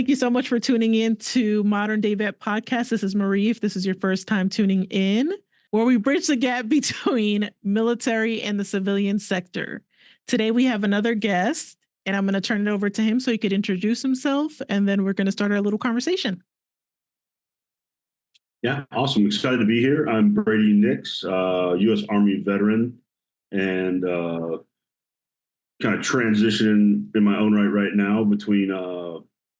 Thank you so much for tuning in to Modern Day Vet Podcast. This is Marie. If this is your first time tuning in, where we bridge the gap between military and the civilian sector. Today we have another guest, and I'm going to turn it over to him so he could introduce himself, and then we're going to start our little conversation. Yeah, awesome. Excited to be here. I'm Brady Nix, U.S. Army veteran, and kind of transitioning in my own right now between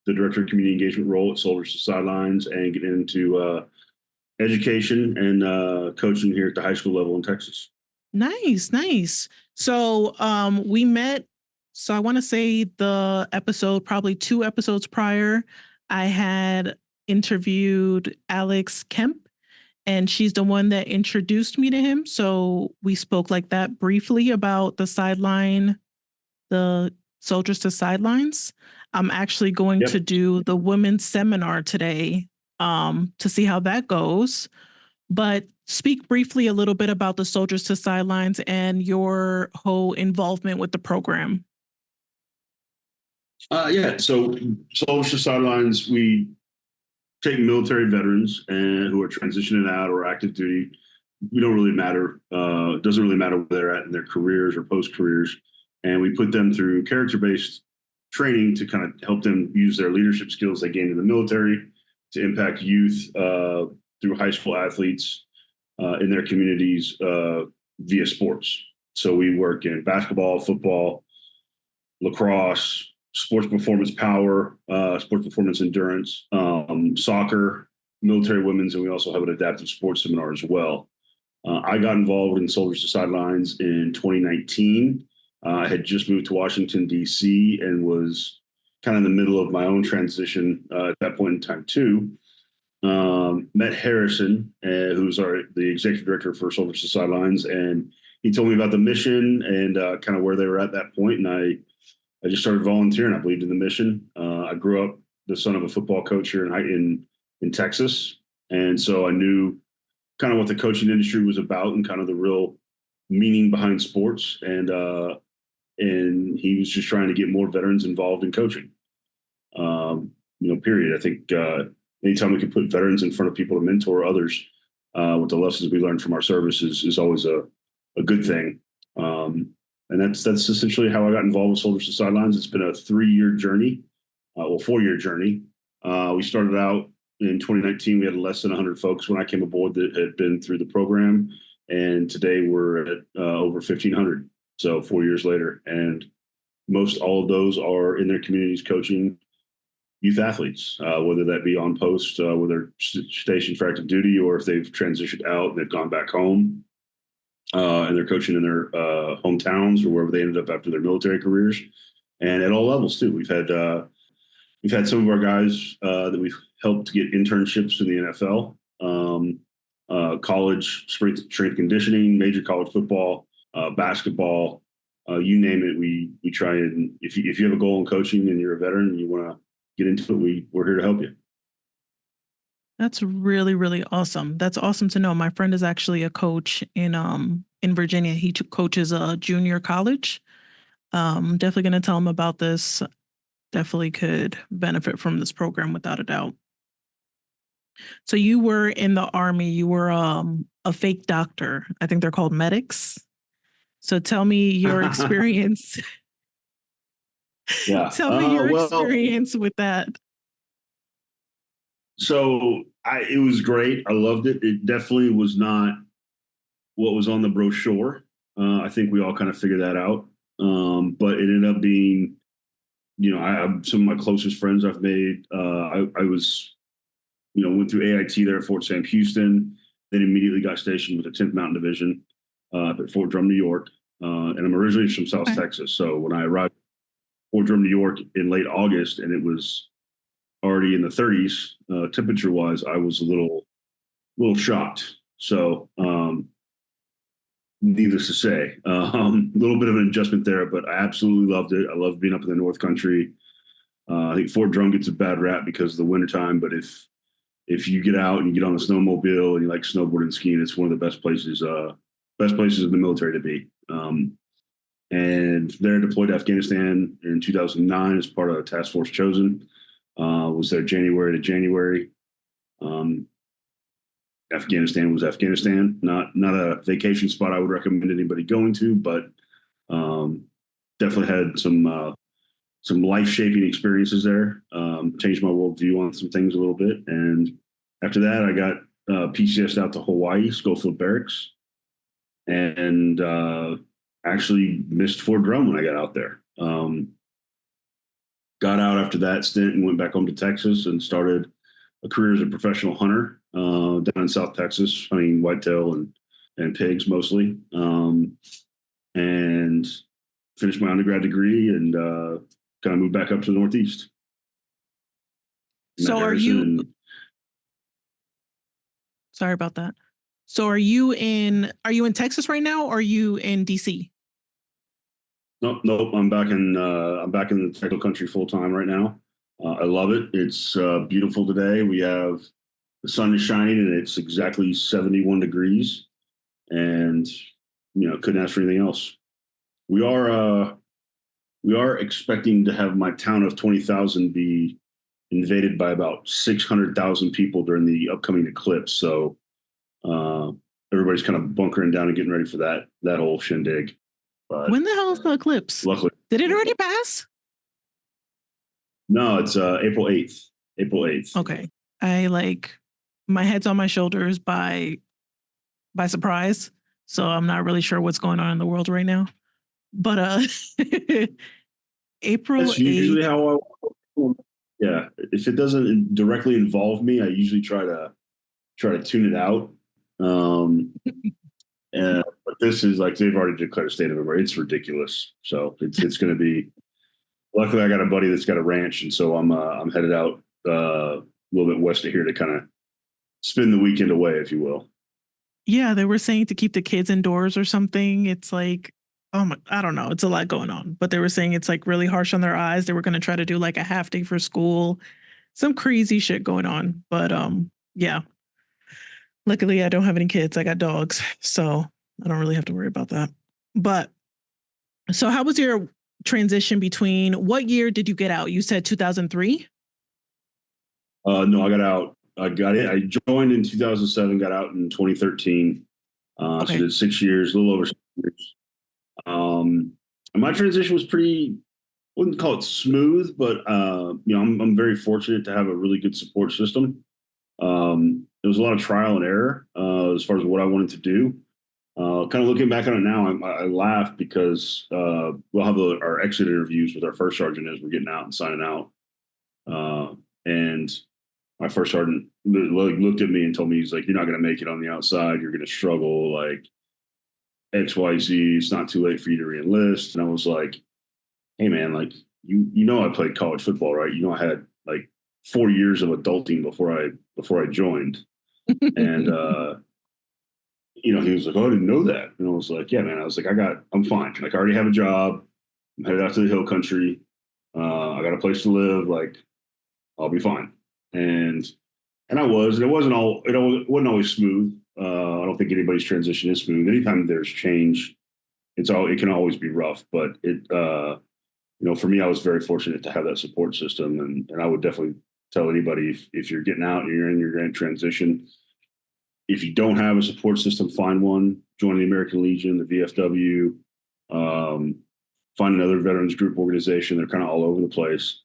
the Director of Community Engagement role at Soldiers To Sidelines and getting into education and coaching here at the high school level in Texas. Nice. So we met, so I want to say the episode, probably 2 episodes prior, I had interviewed Alex Kemp, and she's the one that introduced me to him. So we spoke like that briefly about the Soldiers to Sidelines. I'm actually going to do the women's seminar today to see how that goes. But speak briefly a little bit about the Soldiers to Sidelines and your whole involvement with the program. So Soldiers to Sidelines, we take military veterans and who are transitioning out or active duty. We don't really matter. It doesn't really matter where they're at in their careers or post careers. And we put them through character-based training to kind of help them use their leadership skills they gained in the military to impact youth through high school athletes in their communities via sports. So we work in basketball, football, lacrosse, sports performance power, sports performance endurance, soccer, military women's, and we also have an adaptive sports seminar as well. I got involved in Soldiers to Sidelines in 2019. I had just moved to Washington, D.C. and was kind of in the middle of my own transition at that point in time too. Met Harrison, who's the executive director for Soldiers to Sidelines, and he told me about the mission and kind of where they were at that point, and I just started volunteering. I believed in the mission. I grew up the son of a football coach here in Texas, and so I knew kind of what the coaching industry was about and kind of the real meaning behind sports. And he was just trying to get more veterans involved in coaching. Period. I think anytime we can put veterans in front of people to mentor others with the lessons we learned from our services is always a good thing. And that's essentially how I got involved with Soldiers to Sidelines. It's been a 3-year journey, 4-year journey. We started out in 2019. We had less than 100 folks when I came aboard that had been through the program. And today we're at over 1,500. So 4 years later. And most all of those are in their communities coaching youth athletes, whether that be on post, where they're stationed for active duty, or if they've transitioned out and they've gone back home. And they're coaching in their hometowns or wherever they ended up after their military careers, and at all levels too. We've had some of our guys that we've helped to get internships in the NFL, college strength conditioning, major college football, basketball, you name it. We try, and if you have a goal in coaching and you're a veteran and you want to get into it, we're here to help you. That's really, really awesome. That's awesome to know. My friend is actually a coach in Virginia. He coaches a junior college. Definitely going to tell him about this. Definitely could benefit from this program without a doubt. So you were in the Army. You were a fake doctor. I think they're called medics. So tell me your experience. Yeah. Tell me your experience with that. So it was great. I loved it. It definitely was not what was on the brochure. I think we all kind of figured that out. But it ended up being, some of my closest friends I've made. I was, went through AIT there at Fort Sam Houston, then immediately got stationed with the 10th Mountain Division at Fort Drum, New York. And I'm originally from South Texas. So when I arrived at Fort Drum, New York in late August, and it was already in the 30s, temperature wise, I was a little shocked. So, needless to say, a little bit of an adjustment there, but I absolutely loved it. I love being up in the North Country. I think Fort Drum gets a bad rap because of the wintertime, but if you get out and you get on a snowmobile and you like snowboarding and skiing, it's one of the best places in the military to be. And they're deployed to Afghanistan in 2009 as part of Task Force Chosen. Was there January to January. Um, Afghanistan was Afghanistan. Not a vacation spot I would recommend anybody going to, but um, definitely had some life shaping experiences there. Changed my worldview on some things a little bit, and after that, I got PCSed out to Hawaii, Schofield Barracks, and actually missed Fort Drum when I got out there. Got out after that stint and went back home to Texas and started a career as a professional hunter down in South Texas, hunting whitetail and pigs mostly, and finished my undergrad degree and kind of moved back up to the Northeast. Met So are Harrison you, and sorry about that. So are you in Texas right now or are you in DC? nope, I'm back in the techno country full time right now. I love it. It's beautiful today. We have the sun is shining and it's exactly 71 degrees, and couldn't ask for anything else. We are we are expecting to have my town of 20,000 be invaded by about 600,000 people during the upcoming eclipse. So uh, everybody's kind of bunkering down and getting ready for that whole shindig. But When the hell is the eclipse? luckily, Did it already pass? no, it's April 8th. April 8th. Okay. I like my head's on my shoulders by surprise. So I'm not really sure what's going on in the world right now. But April That's usually 8th. how I. Yeah, if it doesn't directly involve me, I usually try to tune it out. Um, but this is like they've already declared a state of emergency. It's ridiculous. So it's going to be. Luckily, I got a buddy that's got a ranch, and so I'm headed out a little bit west of here to kind of spend the weekend away, if you will. Yeah, they were saying to keep the kids indoors or something. It's like, oh my, I don't know. It's a lot going on. But they were saying it's like really harsh on their eyes. They were going to try to do like a half day for school. Some crazy shit going on. But yeah. Luckily I don't have any kids. I got dogs. So I don't really have to worry about that. But so how was your transition between what year did you get out? You said 2003? No, I got out. I got it. I joined in 2007. Got out in 2013. So Okay. did 6 years, a little over 6 years. And my transition was pretty. Wouldn't call it smooth, but I'm very fortunate to have a really good support system. There was a lot of trial and error as far as what I wanted to do. Kind of looking back on it now, I laugh because we'll have our exit interviews with our first sergeant as we're getting out and signing out. And my first sergeant looked at me and told me, he's like, "You're not going to make it on the outside. You're going to struggle. Like XYZ. It's not too late for you to reenlist." And I was like, "Hey man, like I played college football, right? I had like 4 years of adulting before I joined." And he was like, "Oh, I didn't know that." And I was like, "Yeah, man." I was like, I'm fine. Like I already have a job. I'm headed out to the hill country. I got a place to live. Like I'll be fine." And I was, and it wasn't always smooth. I don't think anybody's transition is smooth. Anytime there's change, it can always be rough. But for me, I was very fortunate to have that support system, and I would definitely tell anybody if you're getting out and you're in your grand transition, if you don't have a support system, find one. Join the American Legion, the VFW, find another veterans group organization. They're kind of all over the place,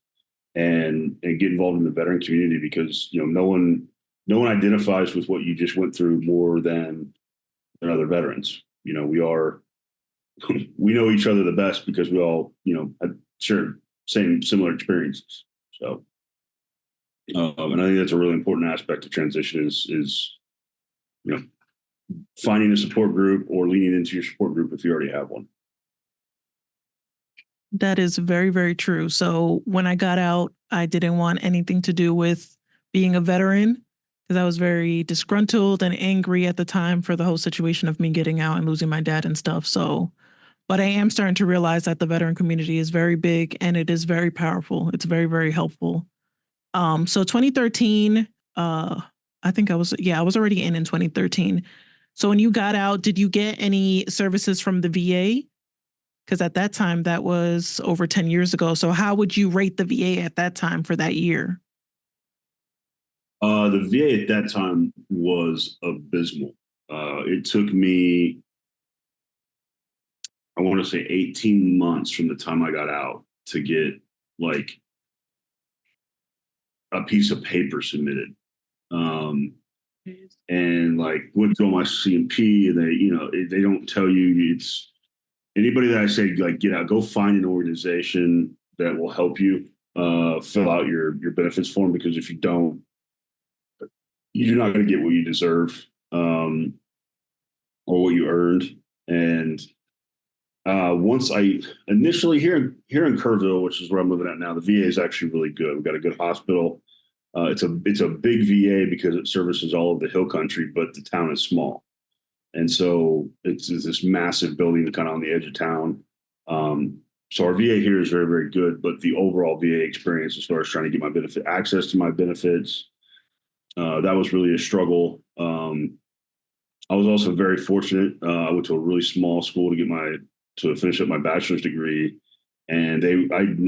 and get involved in the veteran community because no one identifies with what you just went through more than other veterans. We know each other the best because we all had shared similar experiences. So, and I think that's a really important aspect of transition is you know finding a support group or leaning into your support group if you already have one. That is very, very true. So when I got out, I didn't want anything to do with being a veteran because I was very disgruntled and angry at the time for the whole situation of me getting out and losing my dad and stuff. So, but I am starting to realize that the veteran community is very big and it is very powerful. It's very, very helpful. So 2013, I think I was already in 2013. So when you got out, did you get any services from the VA? Because at that time, that was over 10 years ago. So, how would you rate the VA at that time for that year? The VA at that time was abysmal. It took me, I want to say, 18 months from the time I got out to get like a piece of paper submitted. Um, and like went through my CMP, and they don't tell you. It's anybody that I say like get out, go find an organization that will help you fill out your benefits form, because if you don't, you're not going to get what you deserve, or what you earned. And once I initially here in Kerrville, which is where I'm living at now, the VA is actually really good. We've got a good hospital. It's a big VA because it services all of the hill country, but the town is small, and so it's this massive building kind of on the edge of town. So our VA here is very, very good, but the overall VA experience as far as trying to get my benefit access to my benefits, that was really a struggle. I was also very fortunate. I went to a really small school to finish up my bachelor's degree, and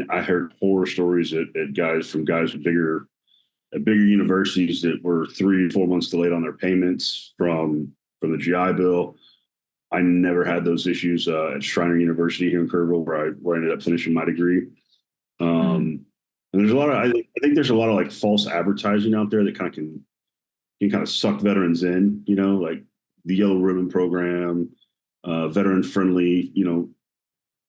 I heard horror stories at guys with bigger universities that were 3 or 4 months delayed on their payments from the GI Bill. I never had those issues at Schreiner University here in Kerrville, where I ended up finishing my degree. Mm-hmm. And there's a lot of I think there's a lot of like false advertising out there that kind of can kind of suck veterans in, like the Yellow Ribbon program, veteran friendly,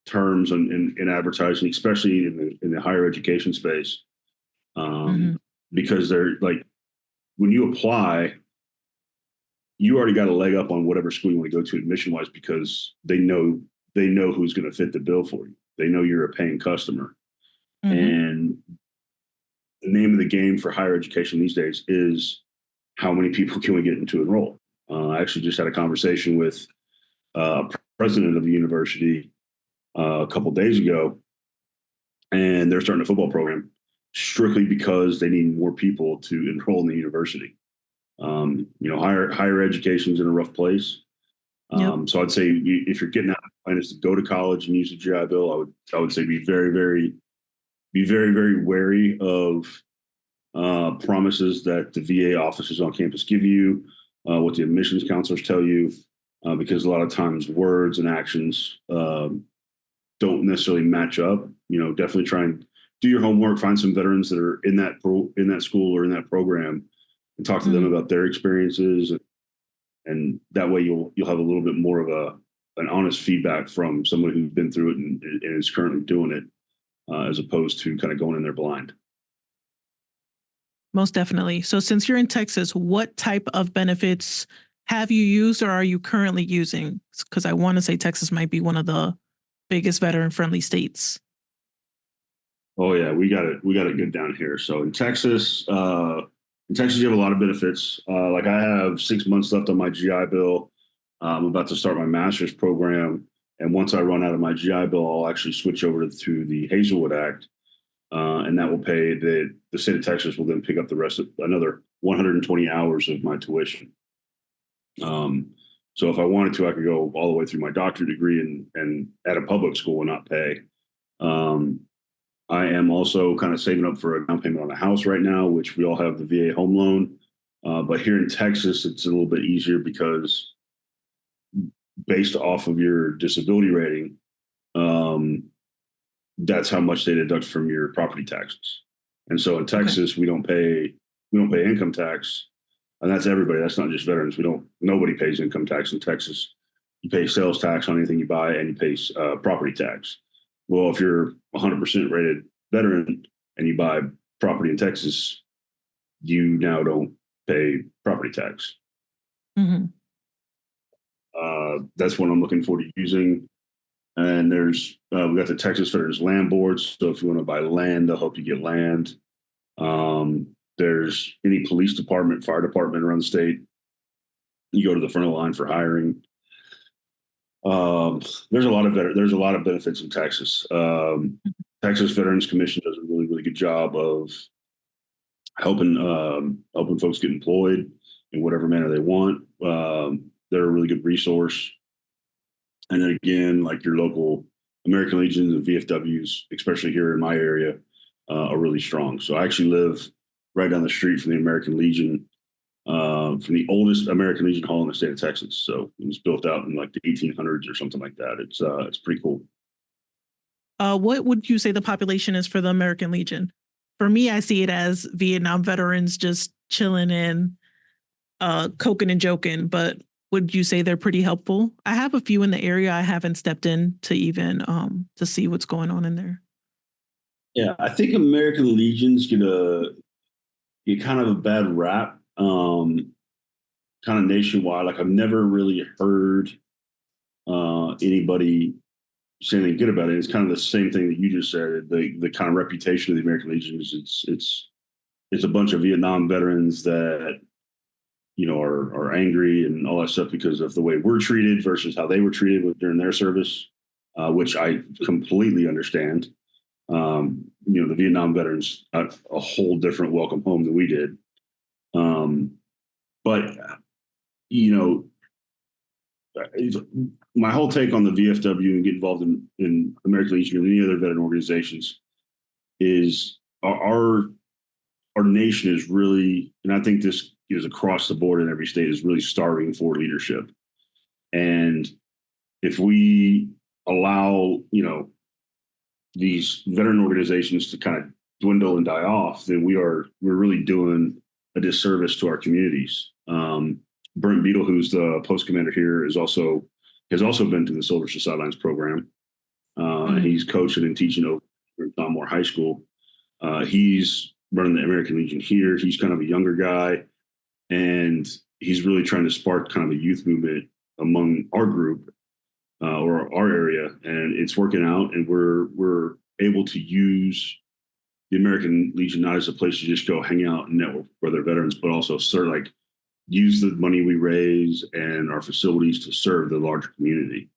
terms in advertising, especially in the higher education space. Mm-hmm. Because they're like, when you apply, you already got a leg up on whatever school you want to go to admission wise, because they know who's going to fit the bill for you. They know you're a paying customer. Mm-hmm. And the name of the game for higher education these days is how many people can we get into enroll. I actually just had a conversation with president of the university a couple days ago, and they're starting a football program strictly because they need more people to enroll in the university. Higher education's in a rough place. Yep. So I'd say if you're getting out of plan is to go to college and use the GI Bill, I would say be very, very wary of promises that the VA offices on campus give you, what the admissions counselors tell you, because a lot of times words and actions don't necessarily match up. Definitely try and do your homework, find some veterans that are in that school or in that program, and talk to them Mm-hmm. about their experiences, and that way you'll have a little bit more of an honest feedback from someone who's been through it and is currently doing it, as opposed to kind of going in there blind. Most definitely. So, since you're in Texas, what type of benefits have you used or are you currently using? Because I want to say Texas might be one of the biggest veteran friendly states. Oh yeah, we got it good down here. So in Texas, you have a lot of benefits. Like I have 6 months left on my GI Bill. I'm about to start my master's program, and once I run out of my GI Bill, I'll actually switch over to the Hazelwood Act, and that will pay the state of Texas will then pick up the rest of another 120 hours of my tuition. Um, so if I wanted to, I could go all the way through my doctorate degree and at a public school and not pay. Um, I am also kind of saving up for a down payment on a house right now, which we all have the VA home loan. But here in Texas, it's a little bit easier because based off of your disability rating, um, that's how much they deduct from your property taxes. And so in Okay. Texas, we don't pay income tax, and that's everybody. That's not just veterans. Nobody pays income tax in Texas. You pay sales tax on anything you buy, and you pay property tax. Well, if you're 100% rated veteran and you buy property in Texas, you now don't pay property tax. Mm-hmm. That's what I'm looking forward to using. And we got the Texas Veterans Land Board. So if you want to buy land, they'll help you get land. There's any police department, fire department around the state. You go to the front of the line for hiring. There's a lot of benefits in Texas. Texas Veterans Commission does a really, really good job of helping folks get employed in whatever manner they want. They're a really good resource. And then again, like your local American Legions and VFWs, especially here in my area, are really strong. So I actually live right down the street from the American Legion, from the oldest American Legion Hall in the state of Texas. So it was built out in like the 1800s or something like that. It's pretty cool. What would you say the population is for the American Legion? For me, I see it as Vietnam veterans just chilling and coking and joking, but would you say they're pretty helpful? I have a few in the area. I haven't stepped in to even to see what's going on in there. Yeah, I think American Legions get kind of a bad rap, kind of nationwide. Like I've never really heard anybody say anything good about it. It's kind of the same thing that you just said. The kind of reputation of the American Legion is it's a bunch of Vietnam veterans that are angry and all that stuff because of the way we're treated versus how they were treated during their service, which I completely understand. The Vietnam veterans got a whole different welcome home than we did. But you know, my whole take on the VFW and get involved in American Legion and any other veteran organizations is our nation is really, and I think this is across the board in every state, is really starving for leadership. And if we allow, these veteran organizations to kind of dwindle and die off, then we're really doing a disservice to our communities. Brent Beadle, who's the post commander here, has also been to the Soldiers To Sidelines program. And he's coaching and teaching over at Don Moore High School. He's running the American Legion here. He's kind of a younger guy, and he's really trying to spark kind of a youth movement among our group or our area, and it's working out. And we're able to use the American Legion not as a place to just go hang out and network with other veterans, but also sort of like use the money we raise and our facilities to serve the larger community.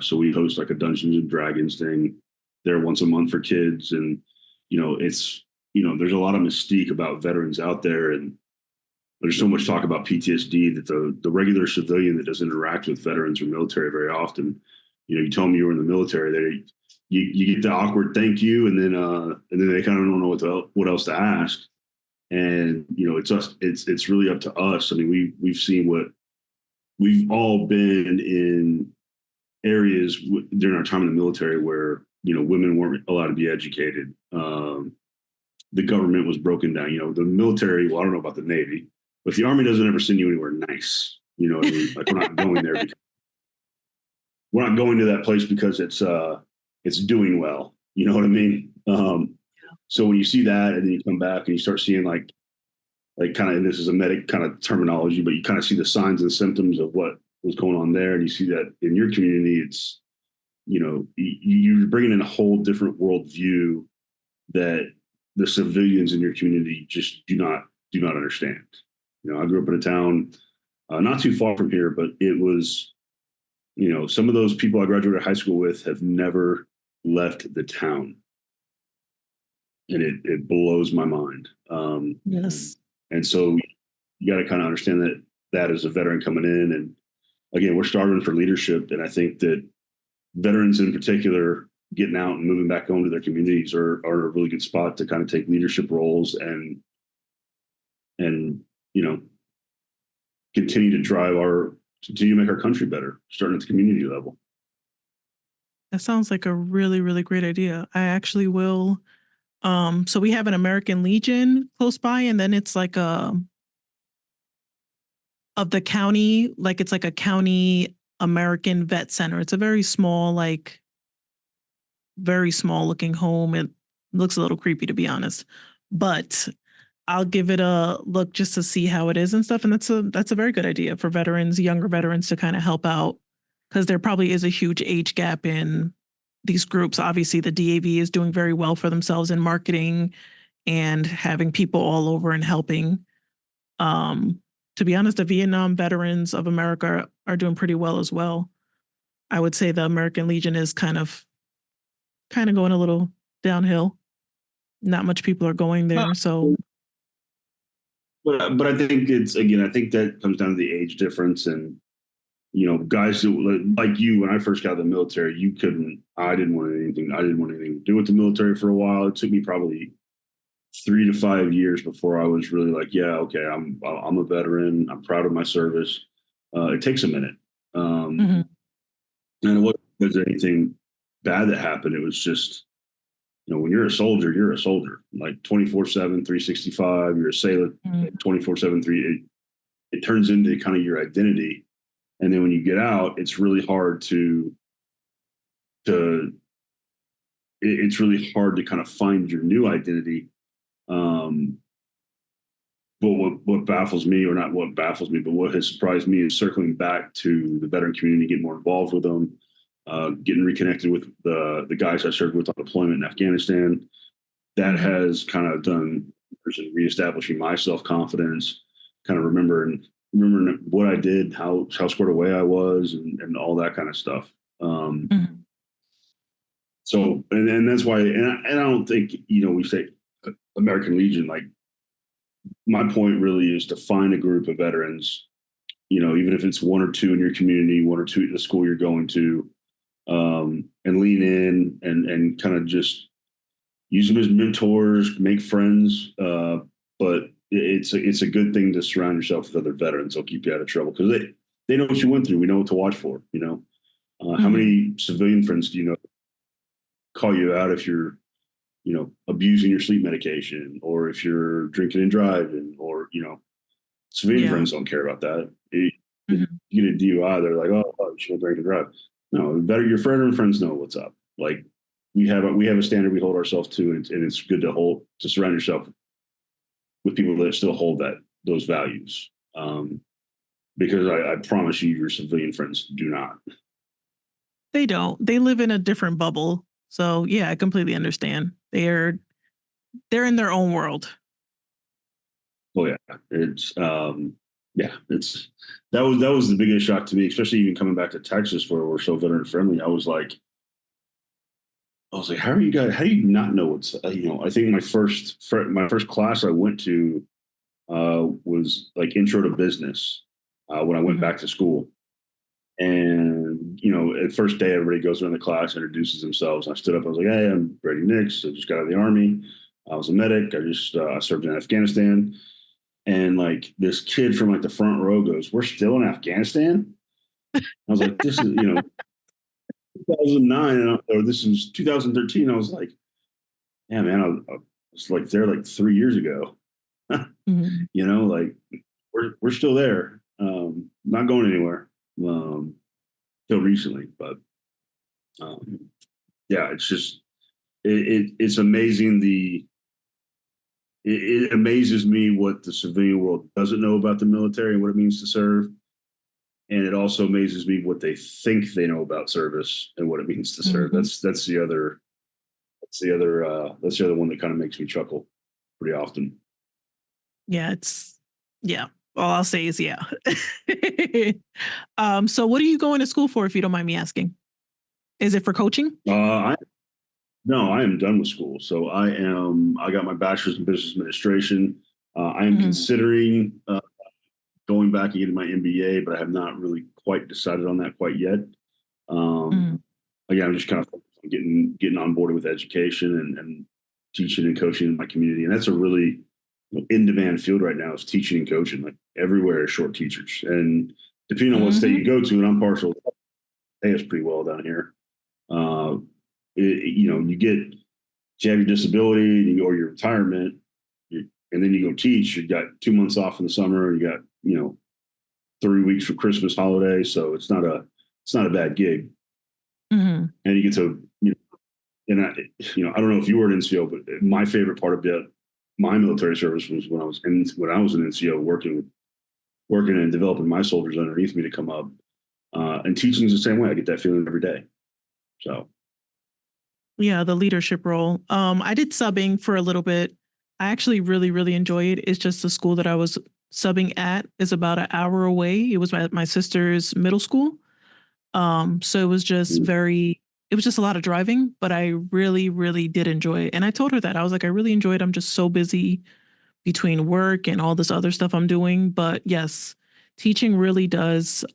So we host like a Dungeons and Dragons thing there once a month for kids, and it's there's a lot of mystique about veterans out there, and there's so much talk about PTSD that the regular civilian that doesn't interact with veterans or military very often, you tell them you were in the military, you get the awkward thank you, and then they kind of don't know what else to ask. And it's really up to us. I mean, we've seen what we've all been in areas during our time in the military where women weren't allowed to be educated. The government was broken down. The military. Well, I don't know about the Navy, but the Army doesn't ever send you anywhere nice. You know what I mean? Like we're not going there. We're not going to that place because it's doing well. You know what I mean? So when you see that, and then you come back and you start seeing like kind of, and this is a medic kind of terminology, but you kind of see the signs and symptoms of what was going on there, and you see that in your community, it's you're bringing in a whole different worldview that the civilians in your community just do not understand. I grew up in a town not too far from here, but it was, some of those people I graduated high school with have never left the town, and it blows my mind. Yes. And so you got to kind of understand that as a veteran coming in, and again, we're starving for leadership, and I think that veterans in particular getting out and moving back home to their communities are a really good spot to kind of take leadership roles and continue to make our country better, starting at the community level. That sounds like a really, really great idea. I actually will. So we have an American Legion close by, and then it's like of the county, like it's like a county American vet center. It's a very small, like very small looking home. It looks a little creepy, to be honest, but I'll give it a look just to see how it is and stuff. And that's a very good idea for veterans, younger veterans, to kind of help out, because there probably is a huge age gap in these groups. Obviously, the DAV is doing very well for themselves in marketing and having people all over and helping. To be honest, the Vietnam veterans of America are doing pretty well as well. I would say the American Legion is kind of going a little downhill. Not much people are going there, so But I think I think that comes down to the age difference, and Guys that, like you, when I first got out of the military, I didn't want anything. I didn't want anything to do with the military for a while. It took me probably 3 to 5 years before I was really like, yeah, okay, I'm a veteran. I'm proud of my service. It takes a minute. Um, Hmm. and it wasn't because of anything bad that happened. It was just, when you're a soldier, you're a soldier, like 24/7, 365. You're a sailor, Hmm. 24/7, three. It turns into kind of your identity. And then when you get out, to it's really hard to kind of find your new identity. Um, but what baffles me, or not what baffles me, but what has surprised me is circling back to the veteran community, getting more involved with them, getting reconnected with the guys I served with on deployment in Afghanistan. That Hmm. has kind of done reestablishing my self confidence, kind of remembering what I did, how squared away I was, and all that kind of stuff. Um, Hmm. and that's why, and I don't think, we say American Legion, like, my point really is to find a group of veterans, even if it's one or two in your community, one or two at the school you're going to, and lean in and kind of just use them as mentors, make friends. But it's a good thing to surround yourself with other veterans. They'll keep you out of trouble because they know what you went through. We know what to watch for. How Hmm. many civilian friends do you know call you out if you're abusing your sleep medication, or if you're drinking and driving, or civilian Yeah. friends don't care about that. Hmm. You get a DUI, they're like, oh, you should drink and drive. No, better your friend and friends know what's up. Like, we have a standard we hold ourselves to, and it's good to surround yourself with people that still hold those values. Because I promise you, your civilian friends do not. They don't. They live in a different bubble. So yeah, I completely understand. They're in their own world. Oh yeah, it's yeah, it's that was the biggest shock to me, especially even coming back to Texas where we're so veteran friendly. I was like, how are you guys? How do you not know what's? I think my first class I went to was like Intro to Business when I went Hmm. back to school. And at first day, everybody goes around the class, introduces themselves. I stood up. I was like, "Hey, I'm Brady Nix. I just got out of the army. I was a medic. I served in Afghanistan." And like this kid from like the front row goes, "We're still in Afghanistan." I was like, "This is 2009, or this is 2013." I was like, "Yeah, man, I was like there like 3 years ago." Hmm. Like we're still there, not going anywhere, till recently. But um, yeah, it's just it's amazing. It amazes me what the civilian world doesn't know about the military and what it means to serve, and it also amazes me what they think they know about service and what it means to serve. Hmm. That's the other one that kind of makes me chuckle pretty often. Yeah, yeah. All I'll say is yeah. So what are you going to school for if you don't mind me asking? Is it for coaching? I No, I am done with school. So I got my bachelor's in business administration. I am Hmm. considering going back and getting my MBA, but I have not really quite decided on that quite yet. Um, Hmm. Again, I'm just kind of focused on getting on board with education and teaching and coaching in my community. And that's a really in demand field right now, is teaching and coaching. Like, everywhere is short teachers. And depending on what state Hmm. you go to, and I'm partial, pay us pretty well down here. Uh, you get you have your disability or your retirement, and then you go teach. You got 2 months off in the summer, and you got 3 weeks for Christmas holiday. So it's not a bad gig, Hmm. and you get to and I don't know if you were an NCO, but my favorite part about my military service was when I was an NCO, working and developing my soldiers underneath me to come up, and teaching is the same way. I get that feeling every day. So Yeah, the leadership role. I did subbing for a little bit. I actually really, really enjoy it. It's just the school that I was subbing at is about an hour away. It was my sister's middle school. So it was just a lot of driving, but I really, really did enjoy it. And I told her that. I was like, I really enjoyed it. I'm just so busy between work and all this other stuff I'm doing. But yes, teaching really does.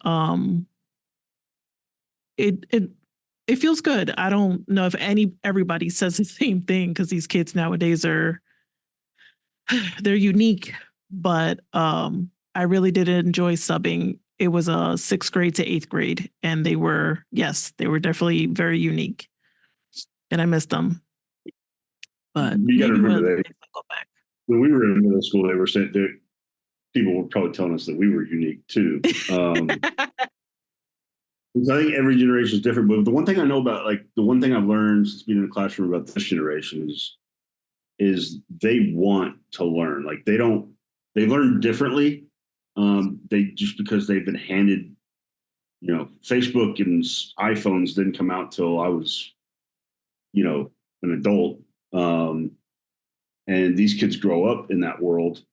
it feels good. I don't know if everybody says the same thing because these kids nowadays are they're unique, but I really did enjoy subbing. It was a sixth grade to eighth grade, and they were definitely very unique, and I missed them. But You got to maybe one of remember the that days I'll go back. when we were in middle school, they were saying that people were probably telling us that we were unique too. I think every generation is different, but the one thing I know about, like the one thing I've learned since being in the classroom about this generation is they want to learn. Like they learn differently. They just because they've been handed, Facebook and iPhones didn't come out till I was, an adult. Um, and these kids grow up in that world,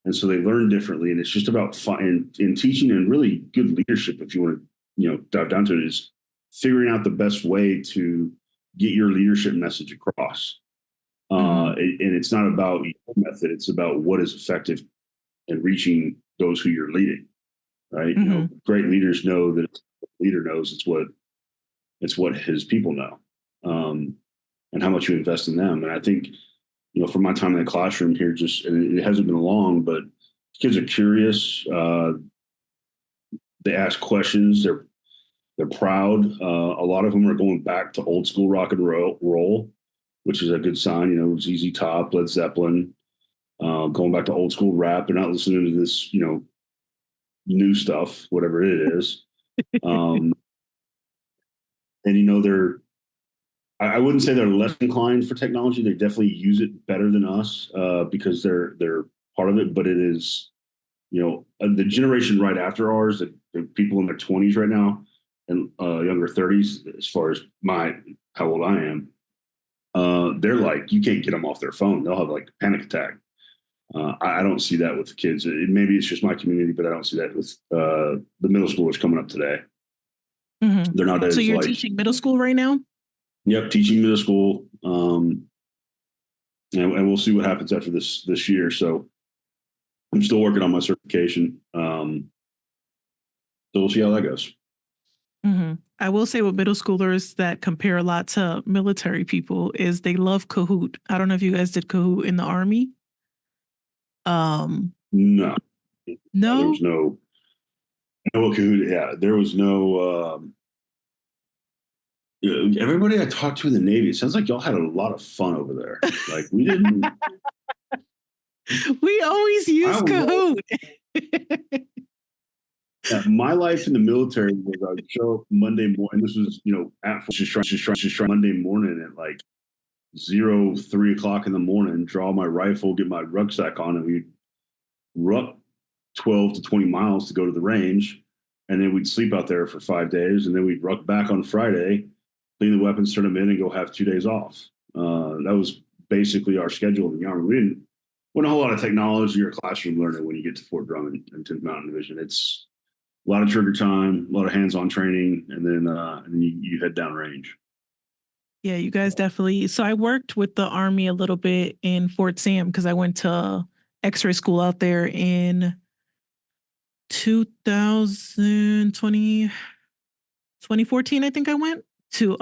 and so they learn differently. And it's just about in teaching and really good leadership. If you want to, dive down to it, is figuring out the best way to get your leadership message across. And it's not about your method; it's about what is effective in reaching those who you're leading. Right? Great leaders know that the leader knows it's what his people know, and how much you invest in them. And I think, from my time in the classroom here, and it hasn't been long, but kids are curious. They ask questions. They're proud. A lot of them are going back to old school rock and roll, which is a good sign. ZZ Top, Led Zeppelin, going back to old school rap. They're not listening to this, new stuff, whatever it is. And I wouldn't say they're less inclined for technology. They definitely use it better than us, because they're part of it. But it is, the generation right after ours, the people in their 20s right now and younger 30s, as far as how old I am, they're like, you can't get them off their phone. They'll have like a panic attack. I don't see that with the kids. Maybe it's just my community, but I don't see that with the middle schoolers coming up today. They're not as So you're like, teaching middle school right now? Yep, teaching middle school, and we'll see what happens after this year. So I'm still working on my certification. So we'll see how that goes. I will say with middle schoolers that compare a lot to military people is they love Kahoot. I don't know if you guys did Kahoot in the Army. No, there No. was no Kahoot. Yeah, there was no. Everybody I talked to in the Navy, it sounds like y'all had a lot of fun over there. Like we didn't. We always use Kahoot. Yeah, my life in the military was I would show up Monday morning. This was, at just trying Monday morning at like 3 o'clock in the morning, draw my rifle, get my rucksack on, and we'd ruck 12 to 20 miles to go to the range. And then we'd sleep out there for 5 days. And then we'd ruck back on Friday, clean the weapons, turn them in, and go have 2 days off. That was basically our schedule in the Army. We didn't want a whole lot of technology or classroom learning when you get to Fort Drum and 10th Mountain Division. It's a lot of trigger time, a lot of hands-on training, and then you head down range. Yeah, you guys definitely. So I worked with the Army a little bit in Fort Sam because I went to X-ray school out there in 2020, 2014, I think I went to.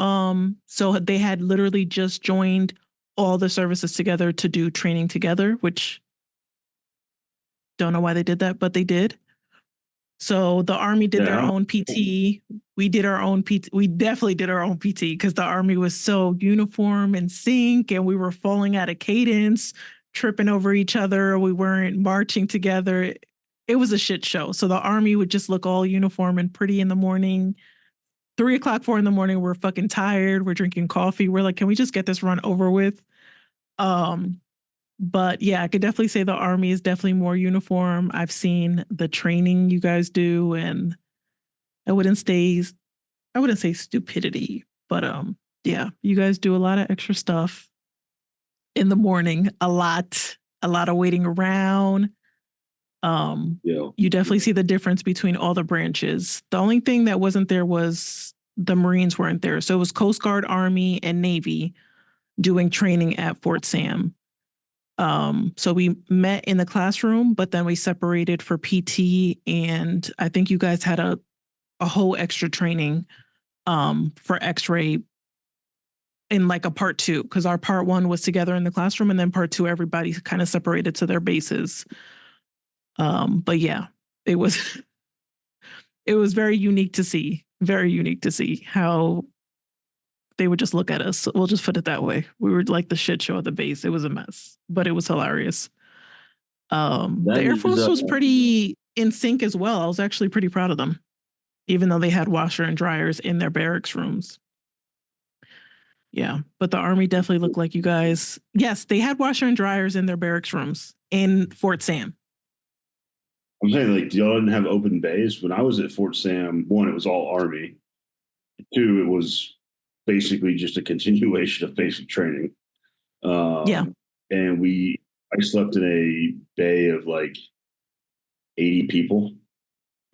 So they had literally just joined all the services together to do training together, which don't know why they did that, but they did. So the Army did their own PT. We did our own PT. We definitely did our own PT because the Army was so uniform and sync, and we were falling out of cadence, tripping over each other. We weren't marching together. It was a shit show. So the Army would just look all uniform and pretty in the morning. 3 o'clock, 4 in the morning, we're fucking tired. We're drinking coffee. We're like, can we just get this run over with? But yeah, I could definitely say the Army is definitely more uniform. I've seen the training you guys do, and I wouldn't say stupidity, but yeah, you guys do a lot of extra stuff in the morning, a lot of waiting around. You definitely see the difference between all the branches. The only thing that wasn't there was the Marines weren't there. So it was Coast Guard, Army, and Navy doing training at Fort Sam. So we met in the classroom, but then we separated for PT, and I think you guys had a whole extra training for X-ray in like a part two, because our part one was together in the classroom, and then part two everybody kind of separated to their bases. But yeah, it was it was very unique to see how they would just look at us. We'll just put it that way. We were like the shit show at the base. It was a mess, but it was hilarious. The That Air is Force was pretty in sync as well. I was actually pretty proud of them, even though they had washer and dryers in their barracks rooms. Yeah, but the Army definitely looked like you guys. Yes, they had washer and dryers in their barracks rooms in Fort Sam. I'm saying, like, y'all didn't have open bays. When I was at Fort Sam, one, it was all Army. Two, it was basically just a continuation of basic training. Yeah, And I slept in a bay of like 80 people.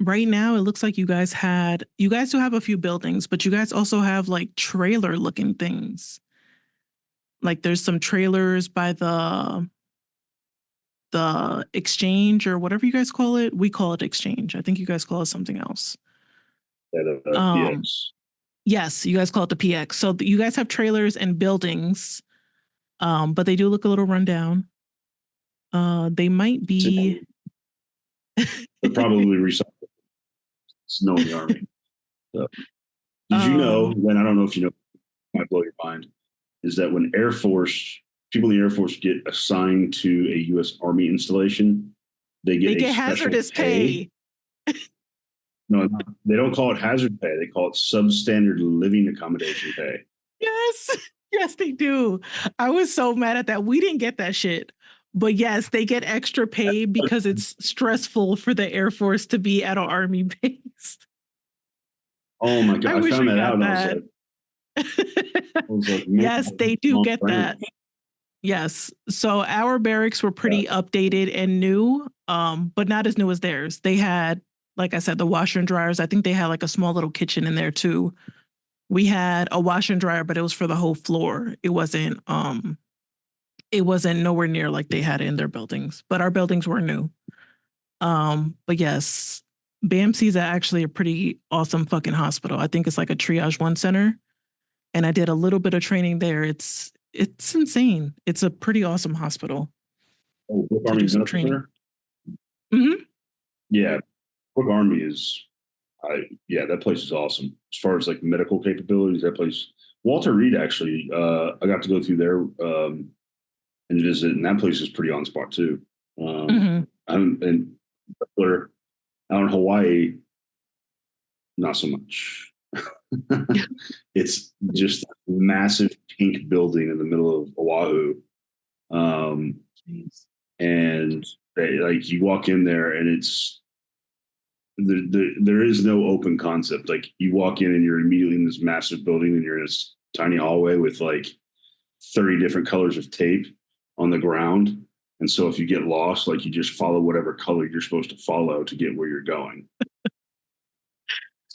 right now it looks like you guys do have a few buildings, but you guys also have like trailer looking things. Like there's some trailers by the exchange or whatever you guys call it. We call it exchange. I think you guys call it something else. At a Um, PX. yes, you guys call it the PX. So you guys have trailers and buildings, but they do look a little rundown. They might be. They're probably recycled snow in the Army. So, did you know? um, And I don't know if you know, might blow your mind, is that when people in the Air Force get assigned to a U.S. Army installation, they they get a get special hazardous pay. pay. No, they don't call it hazard pay. They call it substandard living accommodation pay. Yes, yes, they do. I was so mad at that. We didn't get that shit. But yes, they get extra pay because it's stressful for the Air Force to be at an Army base. Oh my I God. I wish found we that out got and that. I was like, man, Yes, they do on get brand. that. Yes. So our barracks were Yeah. pretty updated and new, but not as new as theirs. They had, like I said, the washer and dryers. I think they had like a small little kitchen in there too. We had a washer and dryer, but it was for the whole floor. It wasn't nowhere near like they had in their buildings, but our buildings were new. But yes, BAMC is actually a pretty awesome fucking hospital. I think it's like a triage one center, and I did a little bit of training there. It's insane. It's a pretty awesome hospital Oh, Brooke to Army do some Medical training. Center? Mm-hmm. Yeah. Brooke Army is, yeah, that place is awesome. As far as like medical capabilities, that place, Walter Reed actually, I got to go through there and visit, and that place is pretty on spot too. Um, Mm-hmm. I'm and out in Hawaii, not so much. It's just a massive pink building in the middle of Oahu. Um, and like you walk in there and there is no open concept. Like you walk in and you're immediately in this massive building and you're in this tiny hallway with like 30 different colors of tape on the ground. And so if you get lost, like you just follow whatever color you're supposed to follow to get where you're going.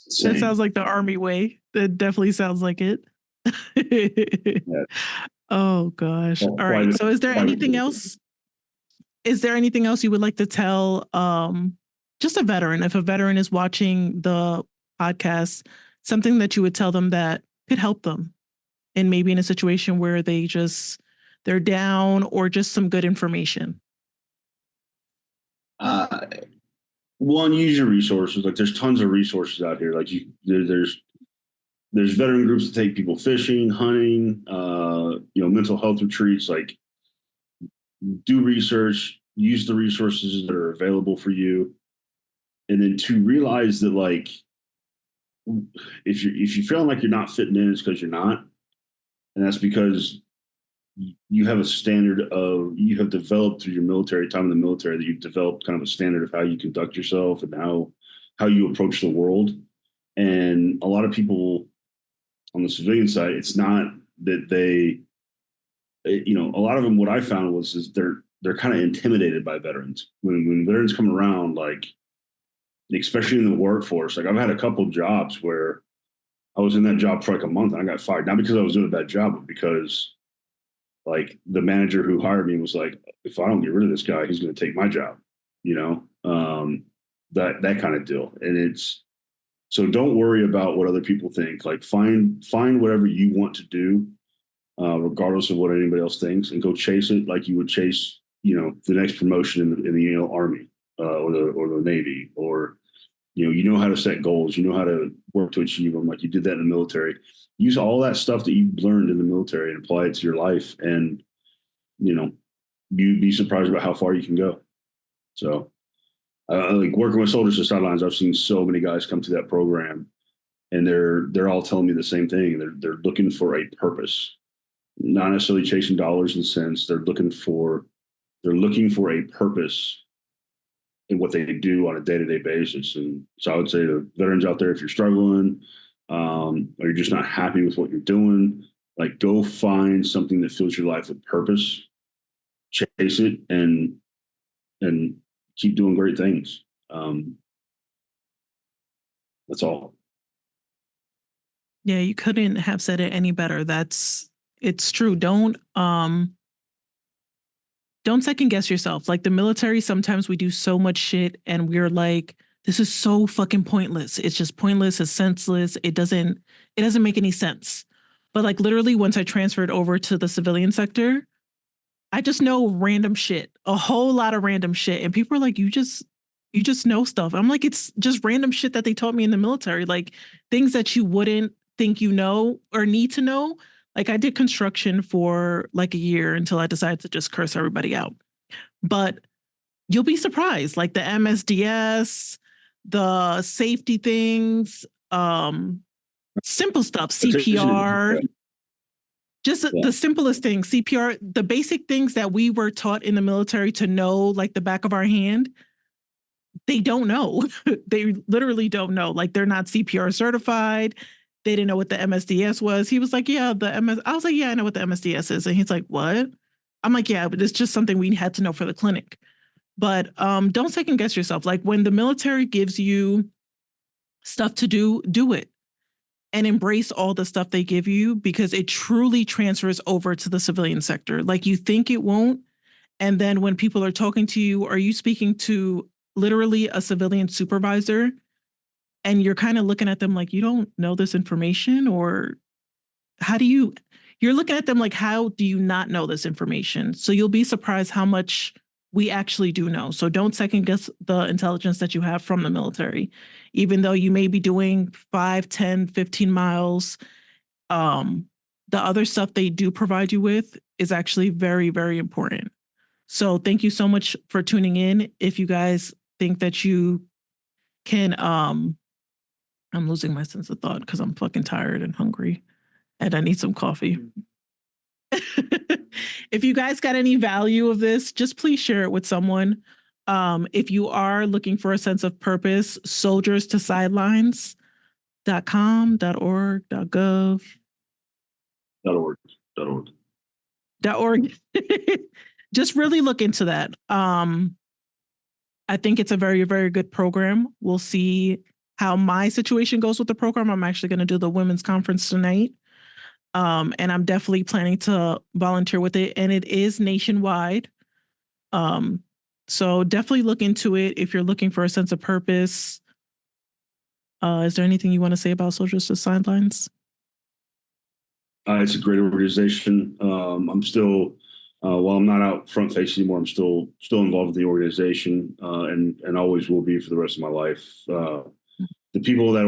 It's That insane. sounds like the Army way. That definitely sounds like it. Yeah. Oh gosh. Well, All right. So is there anything else you would like to tell just a veteran, if a veteran is watching the podcast, something that you would tell them that could help them and maybe in a situation where they're down, or just some good information? uh, one, use your resources. Like there's tons of resources out here. Like there's veteran groups that take people fishing, hunting, mental health retreats. Like do research, use the resources that are available for you, and then to realize that like if you're feeling like you're not fitting in, it's because you're not, and that's because you have a standard of you have developed through your military time in the military that you've developed kind of a standard of how you conduct yourself and how you approach the world. And a lot of people on the civilian side, it's not that a lot of them, what I found was is they're kind of intimidated by veterans when veterans come around, like especially in the workforce. Like I've had a couple jobs where I was in that job for like a month and I got fired, not because I was doing a bad job, but because like the manager who hired me was like, if I don't get rid of this guy, he's going to take my job, you know, that kind of deal. And So don't worry about what other people think. Like find whatever you want to do, regardless of what anybody else thinks, and go chase it like you would chase, the next promotion in the Army, or the Navy, or you know how to set goals, you know how to work to achieve them, like you did that in the military. Use all that stuff that you learned in the military and apply it to your life, and you know you'd be surprised about how far you can go. So, like working with Soldiers to Sidelines, I've seen so many guys come to that program, and they're all telling me the same thing. They're looking for a purpose, not necessarily chasing dollars and cents. They're looking for a purpose in what they do on a day-to-day basis. And so I would say to veterans out there, if you're struggling, or you're just not happy with what you're doing, like go find something that fills your life with purpose, chase it, and keep doing great things. That's all. Yeah, you couldn't have said it any better. It's true. Don't second guess yourself. Like the military, sometimes we do so much shit and we're like, this is so fucking pointless. It's just pointless, it's senseless. It doesn't make any sense. But like literally once I transferred over to the civilian sector, I just know random shit, a whole lot of random shit. And people are like, you just know stuff. I'm like, it's just random shit that they taught me in the military, like things that you wouldn't think you know or need to know. Like I did construction for like a year until I decided to just curse everybody out. But you'll be surprised, like the MSDS, the safety things, simple stuff, CPR, just Yeah. the simplest things, CPR, the basic things that we were taught in the military to know, like the back of our hand, they don't know. They literally don't know. Like they're not CPR certified. They didn't know what the MSDS was. He was like, yeah, the MS. I was like, yeah, I know what the MSDS is. And he's like, what? I'm like, yeah, but it's just something we had to know for the clinic. But don't second guess yourself. Like when the military gives you stuff to do, do it and embrace all the stuff they give you because it truly transfers over to the civilian sector. Like you think it won't. And then when people are talking to you, are you speaking to literally a civilian supervisor and you're kind of looking at them like you don't know this information, or how do you're looking at them like how do you not know this information? So you'll be surprised how much we actually do know. So don't second guess the intelligence that you have from the military, even though you may be doing 5, 10, 15 miles. um the other stuff they do provide you with is actually very, very important. So thank you so much for tuning in. If you guys think that you can, I'm losing my sense of thought because I'm fucking tired and hungry and I need some coffee. If you guys got any value of this, just please share it with someone. If you are looking for a sense of purpose, soldiers to sidelines.com, .org, .gov, .org. .org. .org. Just really look into that. I think it's a very, very good program. We'll see how my situation goes with the program. I'm actually going to do the women's conference tonight. And I'm definitely planning to volunteer with it. And it is nationwide. Um, so definitely look into it if you're looking for a sense of purpose. Is there anything you want to say about Soldiers to Sidelines? It's a great organization. I'm still, while I'm not out front facing anymore, I'm still involved with the organization, and always will be for the rest of my life. The people that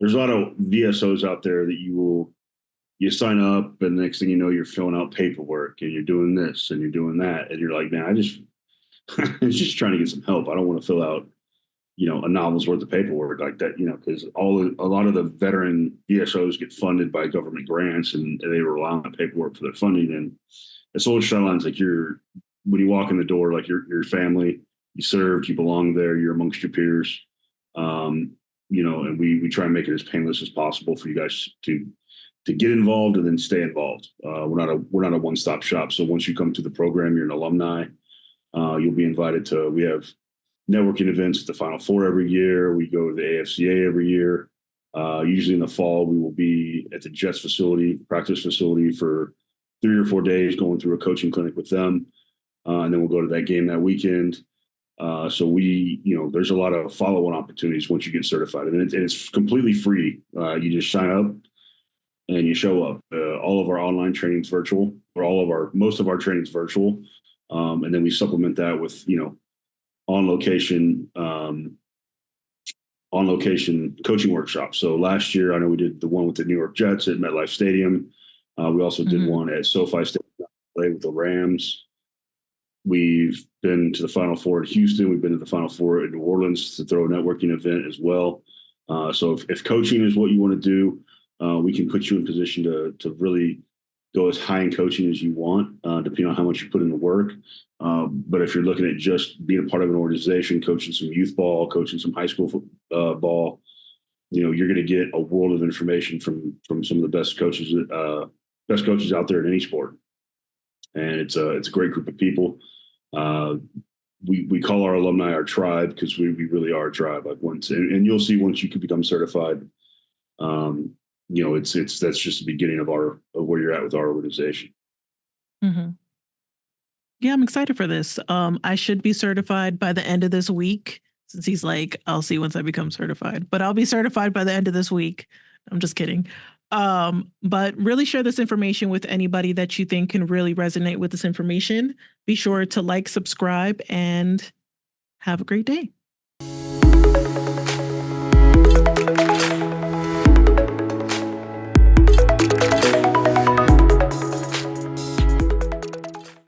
there's a lot of VSOs out there that you sign up, and the next thing you know, you're filling out paperwork and you're doing this and you're doing that, and you're like, man, I'm just trying to get some help. I don't want to fill out a novel's worth of paperwork like that, because a lot of the veteran VSOs get funded by government grants, and they rely on paperwork for their funding. And it's Soldier Sidelines, like when you walk in the door, like your family, you served, you belong there, you're amongst your peers. And we try and make it as painless as possible for you guys to get involved and then stay involved. We're not a one-stop shop. So once you come to the program, you're an alumni. You'll be invited to. We have networking events at the Final Four every year. We go to the AFCA every year. Usually in the fall, we will be at the Jets practice facility for 3 or 4 days, going through a coaching clinic with them. And then we'll go to that game that weekend. So there's a lot of follow-on opportunities once you get certified, and it's completely free. You just sign up and you show up. All of our online training's virtual, or most of our training's virtual, and then we supplement that with on location on location coaching workshops. So last year, I know we did the one with the New York Jets at MetLife Stadium. We also did Mm-hmm. one at SoFi Stadium with the Rams. We've been to the Final Four at Houston. We've been to the Final Four at New Orleans to throw a networking event as well. So if coaching is what you want to do, we can put you in position to really go as high in coaching as you want, depending on how much you put in the work. But if you're looking at just being a part of an organization, coaching some youth ball, coaching some high school ball, you're going to get a world of information from some of the best coaches out there in any sport. And it's a great group of people. Uh, we call our alumni our tribe because we really are a tribe. Like and you'll see once you can become certified, it's that's just the beginning of where you're at with our organization. Mm-hmm. Yeah, I'm excited for this. I should be certified by the end of this week, since he's like, I'll see once I become certified, but I'll be certified by the end of this week. I'm just kidding. But really share this information with anybody that you think can really resonate with this information. Be sure to like, subscribe, and have a great day.